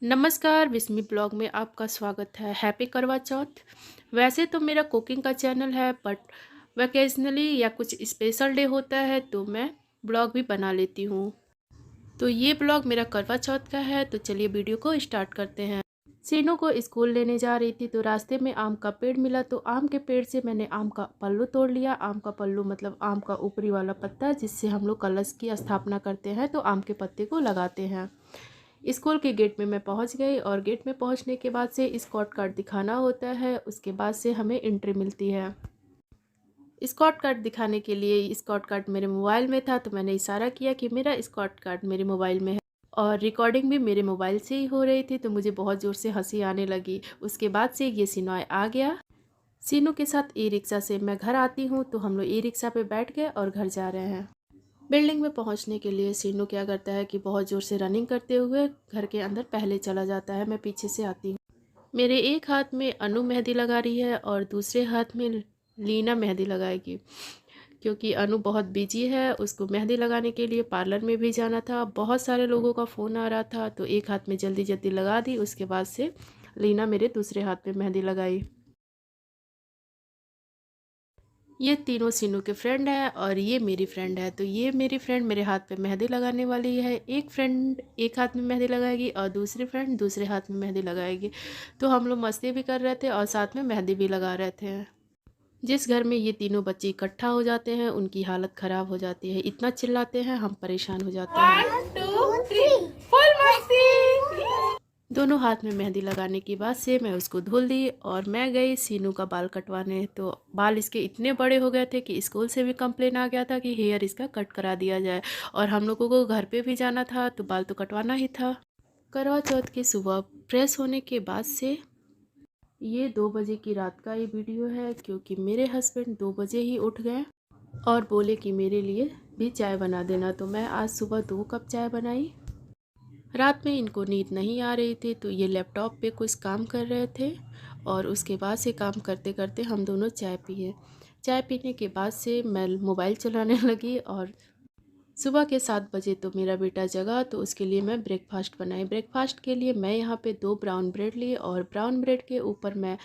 नमस्कार, विस्मी ब्लॉग में आपका स्वागत है। हैप्पी करवा चौथ। वैसे तो मेरा कुकिंग का चैनल है, बट वैकेजनली या कुछ स्पेशल डे होता है तो मैं ब्लॉग भी बना लेती हूँ। तो ये ब्लॉग मेरा करवा चौथ का है, तो चलिए वीडियो को स्टार्ट करते हैं। सीनू को स्कूल लेने जा रही थी तो रास्ते में आम का पेड़ मिला, तो आम के पेड़ से मैंने आम का पल्लू तोड़ लिया। आम का पल्लू मतलब आम का ऊपरी वाला पत्ता, जिससे हम लोग कलश की स्थापना करते हैं, तो आम के पत्ते को लगाते हैं। स्कूल के गेट में मैं पहुंच गई और गेट में पहुंचने के बाद से स्कॉट कार्ड दिखाना होता है। उसके बाद से हमें एंट्री मिलती है। स्कॉट कार्ड दिखाने के लिए स्कॉट कार्ड मेरे मोबाइल में था, तो मैंने इशारा किया कि मेरा स्कॉट कार्ड मेरे मोबाइल में है। और रिकॉर्डिंग भी मेरे मोबाइल से ही हो रही थी, तो मुझे बहुत ज़ोर से हंसी आने लगी। उसके बाद से ये सिनॉय आ गया। सीनू के साथ ई रिक्शा से मैं घर आती हूँ, तो हम लोग ई रिक्शा पे बैठ गए और घर जा रहे हैं। बिल्डिंग में पहुंचने के लिए सीनू क्या करता है कि बहुत ज़ोर से रनिंग करते हुए घर के अंदर पहले चला जाता है। मैं पीछे से आती हूँ। मेरे एक हाथ में अनु मेहंदी लगा रही है और दूसरे हाथ में लीना मेहंदी लगाएगी, क्योंकि अनु बहुत बिजी है। उसको मेहंदी लगाने के लिए पार्लर में भी जाना था। बहुत सारे लोगों का फ़ोन आ रहा था, तो एक हाथ में जल्दी जल्दी लगा दी। उसके बाद से लीना मेरे दूसरे हाथ में मेहंदी लगाई। ये तीनों सीनू के फ्रेंड हैं और ये मेरी फ्रेंड है। तो ये मेरी फ्रेंड मेरे हाथ पे मेहंदी लगाने वाली है। एक फ्रेंड एक हाथ में मेहंदी लगाएगी और दूसरी फ्रेंड दूसरे हाथ में मेहंदी लगाएगी। तो हम लोग मस्ती भी कर रहे थे और साथ में मेहंदी भी लगा रहे थे। जिस घर में ये तीनों बच्चे इकट्ठा हो जाते हैं उनकी हालत ख़राब हो जाती है। इतना चिल्लाते हैं, हम परेशान हो जाते हैं। 1 2 3 फुल मस्ती। दोनों हाथ में मेहंदी लगाने के बाद से मैं उसको धुल दी और मैं गई सीनू का बाल कटवाने। तो बाल इसके इतने बड़े हो गए थे कि स्कूल से भी कंप्लेन आ गया था कि हेयर इसका कट करा दिया जाए, और हम लोगों को घर पे भी जाना था, तो बाल तो कटवाना ही था। करवा चौथ की सुबह फ्रेश होने के बाद से ये 2 बजे की रात का ये वीडियो है, क्योंकि मेरे हस्बैंड 2 बजे ही उठ गए और बोले कि मेरे लिए भी चाय बना देना। तो मैं आज सुबह 2 कप चाय बनाई। रात में इनको नींद नहीं आ रही थी, तो ये लैपटॉप पे कुछ काम कर रहे थे और उसके बाद से काम करते करते हम दोनों चाय पिए। चाय पीने के बाद से मैं मोबाइल चलाने लगी। और सुबह के 7 बजे तो मेरा बेटा जगा, तो उसके लिए मैं ब्रेकफास्ट बनाई। ब्रेकफास्ट के लिए मैं यहाँ पे 2 ब्राउन ब्रेड ली और ब्राउन ब्रेड के ऊपर मैं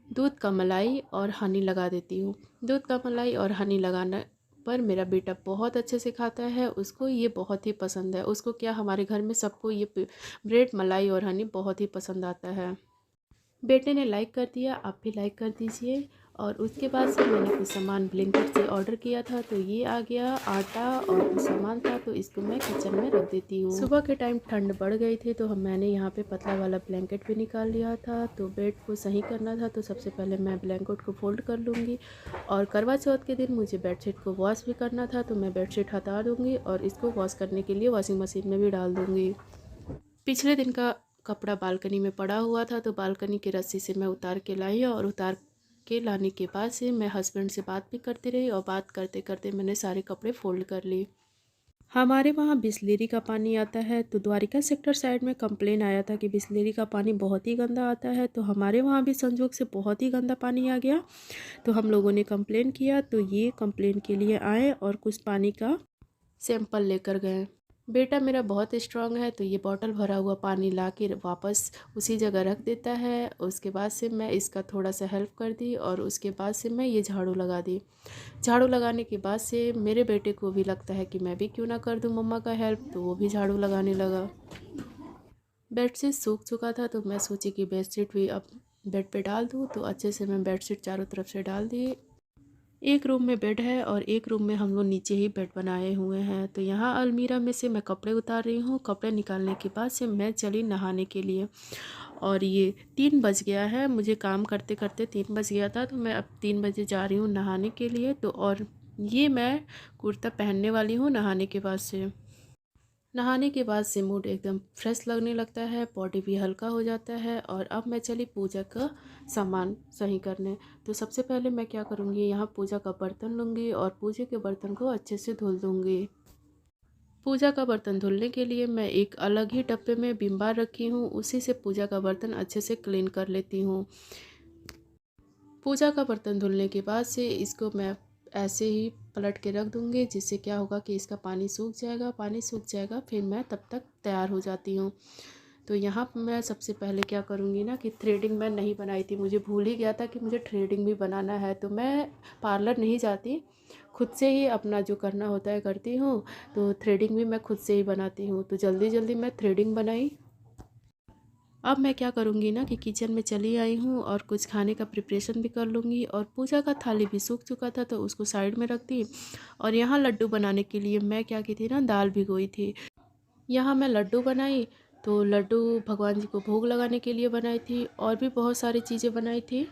दूध का मलाई और हनी लगा देती हूँ। दूध का मलाई और हनी लगाना पर मेरा बेटा बहुत अच्छे से खाता है। उसको ये बहुत ही पसंद है। उसको क्या, हमारे घर में सबको ये ब्रेड मलाई और हनी बहुत ही पसंद आता है। बेटे ने लाइक कर दिया, आप भी लाइक कर दीजिए। और उसके बाद से मैंने कुछ सामान ब्लिंकिट से ऑर्डर किया था, तो ये आ गया आटा और कुछ सामान था, तो इसको मैं किचन में रख देती हूँ। सुबह के टाइम ठंड बढ़ गई थी, तो मैंने यहाँ पे पतला वाला ब्लैंकेट भी निकाल लिया था। तो बेड को सही करना था, तो सबसे पहले मैं ब्लैंकेट को फोल्ड कर लूँगी। और करवा चौथ के दिन मुझे बेडशीट को वॉश भी करना था, तो मैं बेडशीट हटा दूँगी और इसको वॉश करने के लिए वॉशिंग मशीन में भी डाल दूँगी। पिछले दिन का कपड़ा बालकनी में पड़ा हुआ था, तो बालकनी की रस्सी से मैं उतार के लाई और उतार के लाने के बाद से मैं हस्बैंड से बात भी करती रही और बात करते करते मैंने सारे कपड़े फोल्ड कर लिए। हमारे वहाँ बिसलेरी का पानी आता है, तो द्वारिका सेक्टर साइड में कंप्लेन आया था कि बिसलेरी का पानी बहुत ही गंदा आता है। तो हमारे वहाँ भी संजोग से बहुत ही गंदा पानी आ गया। तो हम लोगों ने कंप्लेन किया, तो ये कंप्लेन के लिए आए और कुछ पानी का सैंपल लेकर गए। बेटा मेरा बहुत स्ट्रांग है, तो ये बॉटल भरा हुआ पानी ला के वापस उसी जगह रख देता है। उसके बाद से मैं इसका थोड़ा सा हेल्प कर दी और उसके बाद से मैं ये झाड़ू लगा दी। झाड़ू लगाने के बाद से मेरे बेटे को भी लगता है कि मैं भी क्यों ना कर दूं मम्मा का हेल्प, तो वो भी झाड़ू लगाने लगा। बेडशीट सूख चुका था, तो मैं सोची कि बेडशीट भी अब बेड पे डाल दूँ, तो अच्छे से मैं बेडशीट चारों तरफ से डाल दी। एक रूम में बेड है और एक रूम में हम लोग नीचे ही बेड बनाए हुए हैं। तो यहाँ अलमीरा में से मैं कपड़े उतार रही हूँ। कपड़े निकालने के बाद से मैं चली नहाने के लिए। और ये 3 बज गया है, मुझे काम करते करते 3 बज गया था, तो मैं अब 3 बजे जा रही हूँ नहाने के लिए। तो और ये मैं कुर्ता पहनने वाली हूँ नहाने के बाद से। नहाने के बाद से मूड एकदम फ्रेश लगने लगता है, बॉडी भी हल्का हो जाता है। और अब मैं चली पूजा का सामान सही करने। तो सबसे पहले मैं क्या करूँगी, यहाँ पूजा का बर्तन लूँगी और पूजा के बर्तन को अच्छे से धुल दूँगी। पूजा का बर्तन धुलने के लिए मैं एक अलग ही डब्बे में विम बार रखी हूँ, उसी से पूजा का बर्तन अच्छे से क्लीन कर लेती हूँ। पूजा का बर्तन धुलने के बाद से इसको मैं ऐसे ही पलट के रख दूँगी, जिससे क्या होगा कि इसका पानी सूख जाएगा। पानी सूख जाएगा, फिर मैं तब तक तैयार हो जाती हूँ। तो यहाँ पे मैं सबसे पहले क्या करूँगी ना कि थ्रेडिंग मैं नहीं बनाई थी, मुझे भूल ही गया था कि मुझे थ्रेडिंग भी बनाना है। तो मैं पार्लर नहीं जाती, खुद से ही अपना जो करना होता है करती हूँ। तो थ्रेडिंग भी मैं खुद से ही बनाती हूँ। तो जल्दी जल्दी मैं थ्रेडिंग बनाई। अब मैं क्या करूँगी ना कि किचन में चली आई हूँ और कुछ खाने का प्रिपरेशन भी कर लूँगी। और पूजा का थाली भी सूख चुका था तो उसको साइड में रख दी। और यहाँ लड्डू बनाने के लिए मैं क्या की थी ना, दाल भिगोई थी। यहाँ मैं लड्डू बनाई। तो लड्डू भगवान जी को भोग लगाने के लिए बनाई थी, और भी बहुत सारी चीज़ें बनाई थी।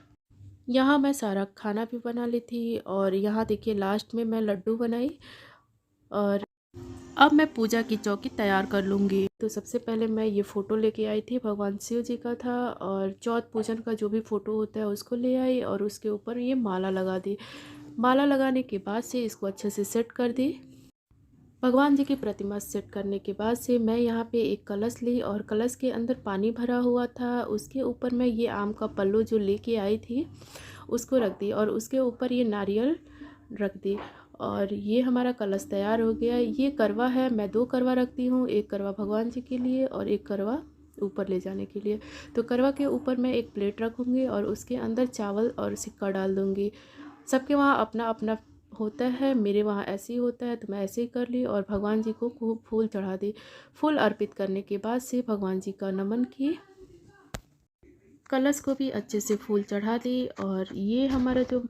यहाँ मैं सारा खाना भी बना ली थी। और यहाँ देखिए लास्ट में मैं लड्डू बनाई। और अब मैं पूजा की चौकी तैयार कर लूँगी। तो सबसे पहले मैं ये फ़ोटो लेके आई थी, भगवान शिव जी का था। और चौथ पूजन का जो भी फ़ोटो होता है उसको ले आई और उसके ऊपर ये माला लगा दी। माला लगाने के बाद से इसको अच्छे से सेट कर दी। भगवान जी की प्रतिमा सेट करने के बाद से मैं यहाँ पे एक कलश ली और कलश के अंदर पानी भरा हुआ था। उसके ऊपर मैं ये आम का पल्लू जो लेके आई थी उसको रख दी, और उसके ऊपर ये नारियल रख दी। और ये हमारा कलश तैयार हो गया। ये करवा है, मैं 2 करवा रखती हूँ, एक करवा भगवान जी के लिए और एक करवा ऊपर ले जाने के लिए। तो करवा के ऊपर मैं एक प्लेट रखूँगी और उसके अंदर चावल और सिक्का डाल दूँगी। सबके वहाँ अपना अपना होता है, मेरे वहाँ ऐसे ही होता है तो मैं ऐसे ही कर ली। और भगवान जी को खूब फूल चढ़ा दी। फूल अर्पित करने के बाद से भगवान जी का नमन किए, कलश को भी अच्छे से फूल चढ़ा दी। और ये हमारा जो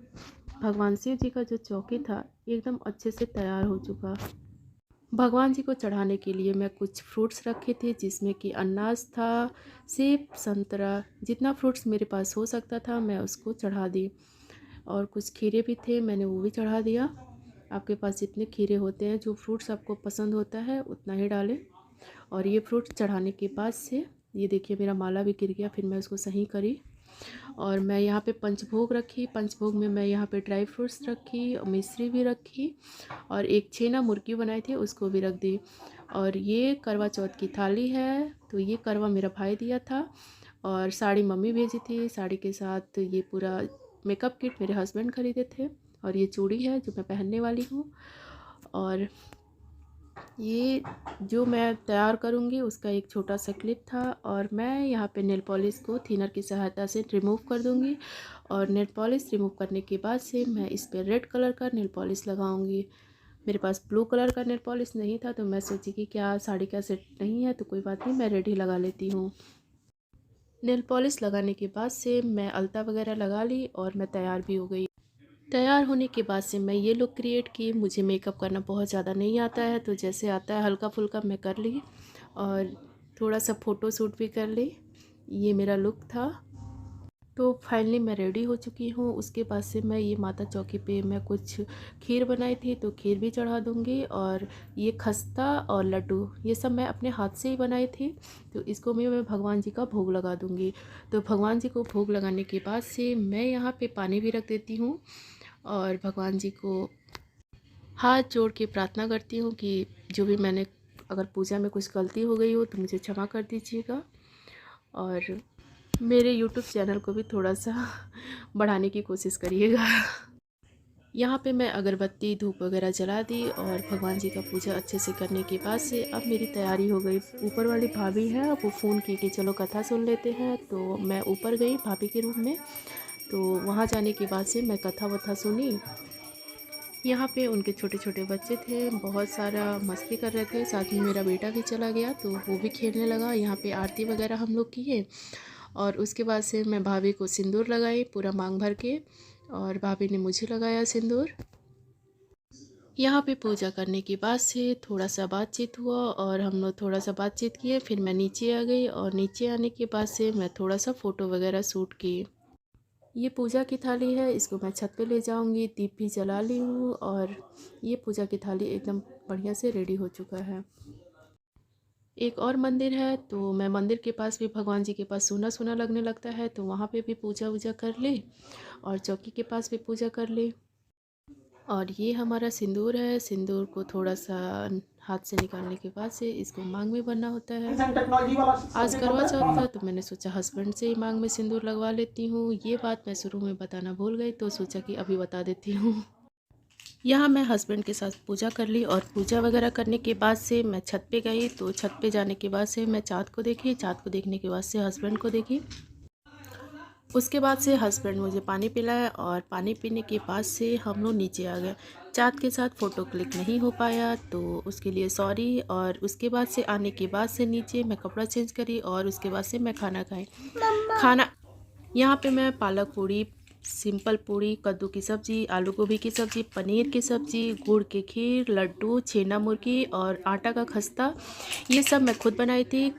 भगवान शिव जी का जो चौकी था एकदम अच्छे से तैयार हो चुका। भगवान जी को चढ़ाने के लिए मैं कुछ फ्रूट्स रखे थे, जिसमें कि अनानास था, सेब, संतरा, जितना फ्रूट्स मेरे पास हो सकता था मैं उसको चढ़ा दी। और कुछ खीरे भी थे, मैंने वो भी चढ़ा दिया। आपके पास जितने खीरे होते हैं, जो फ्रूट्स आपको पसंद होता है उतना ही डालें। और ये फ्रूट्स चढ़ाने के बाद से ये देखिए मेरा माला भी गिर गया, फिर मैं उसको सही करी। और मैं यहाँ पे पंचभोग रखी। पंचभोग में मैं यहाँ पे ड्राई फ्रूट्स रखी और मिश्री भी रखी और एक छेना मुर्गी बनाई थी उसको भी रख दी। और ये करवा चौथ की थाली है। तो ये करवा मेरा भाई दिया था और साड़ी मम्मी भेजी थी। साड़ी के साथ ये पूरा मेकअप किट मेरे हस्बैंड खरीदे थे। और ये चूड़ी है जो मैं पहनने वाली हूँ। और ये जो मैं तैयार करूँगी उसका एक छोटा सा क्लिप था। और मैं यहाँ पे नेल पॉलिश को थिनर की सहायता से रिमूव कर दूँगी। और नेल पॉलिश रिमूव करने के बाद से मैं इस पर रेड कलर का नेल पॉलिश लगाऊँगी। मेरे पास ब्लू कलर का नेल पॉलिश नहीं था तो मैं सोची कि क्या साड़ी का सेट नहीं है, तो कोई बात नहीं, मैं रेड ही लगा लेती हूँ। नेल पॉलिश लगाने के बाद से मैं अलता वगैरह लगा ली और मैं तैयार भी हो गई। तैयार होने के बाद से मैं ये लुक क्रिएट की। मुझे मेकअप करना बहुत ज़्यादा नहीं आता है, तो जैसे आता है हल्का फुल्का मैं कर ली और थोड़ा सा फ़ोटो शूट भी कर ली। ये मेरा लुक था। तो फाइनली मैं रेडी हो चुकी हूँ। उसके बाद से मैं ये माता चौकी पे मैं कुछ खीर बनाई थी तो खीर भी चढ़ा दूँगी। और ये खस्ता और लड्डू ये सब मैं अपने हाथ से ही बनाई थी, तो इसको मैं भगवान जी का भोग लगा दूँगी। तो भगवान जी को भोग लगाने के बाद से मैं यहाँ पे पानी भी रख देती हूँ और भगवान जी को हाथ जोड़ के प्रार्थना करती हूँ कि जो भी मैंने अगर पूजा में कुछ गलती हो गई हो तो मुझे क्षमा कर दीजिएगा। और मेरे यूट्यूब चैनल को भी थोड़ा सा बढ़ाने की कोशिश करिएगा। यहाँ पे मैं अगरबत्ती धूप वगैरह जला दी और भगवान जी का पूजा अच्छे से करने के बाद से अब मेरी तैयारी हो गई। ऊपर वाली भाभी है, वो फ़ोन की कि चलो कथा सुन लेते हैं, तो मैं ऊपर गई भाभी के रूम में। तो वहाँ जाने के बाद से मैं कथा वथा सुनी। यहाँ पे उनके छोटे छोटे बच्चे थे, बहुत सारा मस्ती कर रहे थे। साथ में मेरा बेटा भी चला गया तो वो भी खेलने लगा। यहाँ पे आरती वगैरह हम लोग किए और उसके बाद से मैं भाभी को सिंदूर लगाई पूरा मांग भर के, और भाभी ने मुझे लगाया सिंदूर। यहाँ पे पूजा करने के बाद से थोड़ा सा बातचीत हुआ और हम लोग थोड़ा सा बातचीत किए। फिर मैं नीचे आ गई और नीचे आने के बाद से मैं थोड़ा सा फ़ोटो वगैरह शूट की। ये पूजा की थाली है, इसको मैं छत पे ले जाऊंगी। दीप भी जला ली हूँ और ये पूजा की थाली एकदम बढ़िया से रेडी हो चुका है। एक और मंदिर है, तो मैं मंदिर के पास भी भगवान जी के पास सूना सूना लगने लगता है, तो वहाँ पे भी पूजा वूजा कर ली और चौकी के पास भी पूजा कर ली। और ये हमारा सिंदूर है। सिंदूर को थोड़ा सा हाथ से निकालने के बाद से इसको मांग में भरना होता है। आज करवा चौथ था तो मैंने सोचा हस्बैंड से ही मांग में सिंदूर लगवा लेती हूँ। ये बात मैं शुरू में बताना भूल गई तो सोचा कि अभी बता देती हूँ। यहाँ मैं हस्बैंड के साथ पूजा कर ली और पूजा वगैरह करने के बाद से मैं छत पे गई। तो छत पे जाने के बाद से मैं चाँद को देखी, चाँद को देखने के बाद से हस्बैंड को देखी। उसके बाद से हस्बैंड मुझे पानी पिलाया और पानी पीने के बाद से हम लोग नीचे आ गए। चाँद के साथ फ़ोटो क्लिक नहीं हो पाया तो उसके लिए सॉरी। और उसके बाद से आने के बाद से नीचे मैं कपड़ा चेंज करी और उसके बाद से मैं खाना खाई। खाना यहाँ पे मैं पालक पूड़ी, सिंपल पूड़ी, कद्दू की सब्ज़ी, आलू गोभी की सब्ज़ी, पनीर की सब्ज़ी, गुड़ की खीर, लड्डू, छेना मुर्गी और आटा का खस्ता, ये सब मैं खुद बनाई थी।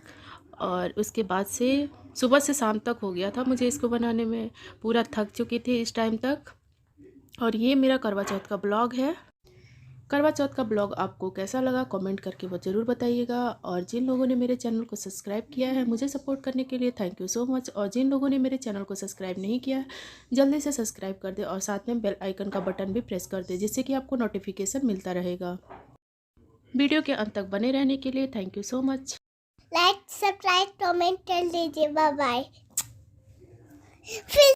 और उसके बाद से सुबह से शाम तक हो गया था मुझे इसको बनाने में, पूरा थक चुकी थी इस टाइम तक। और ये मेरा करवा चौथ का ब्लॉग है। करवा चौथ का ब्लॉग आपको कैसा लगा कमेंट करके वो ज़रूर बताइएगा। और जिन लोगों ने मेरे चैनल को सब्सक्राइब किया है मुझे सपोर्ट करने के लिए थैंक यू सो मच। और जिन लोगों ने मेरे चैनल को सब्सक्राइब नहीं किया है जल्दी से सब्सक्राइब कर दे और साथ में बेल आइकन का बटन भी प्रेस कर दे जिससे कि आपको नोटिफिकेशन मिलता रहेगा। वीडियो के अंत तक बने रहने के लिए thank you so much. Like subscribe comment कर लीजिए। Bye bye. फिर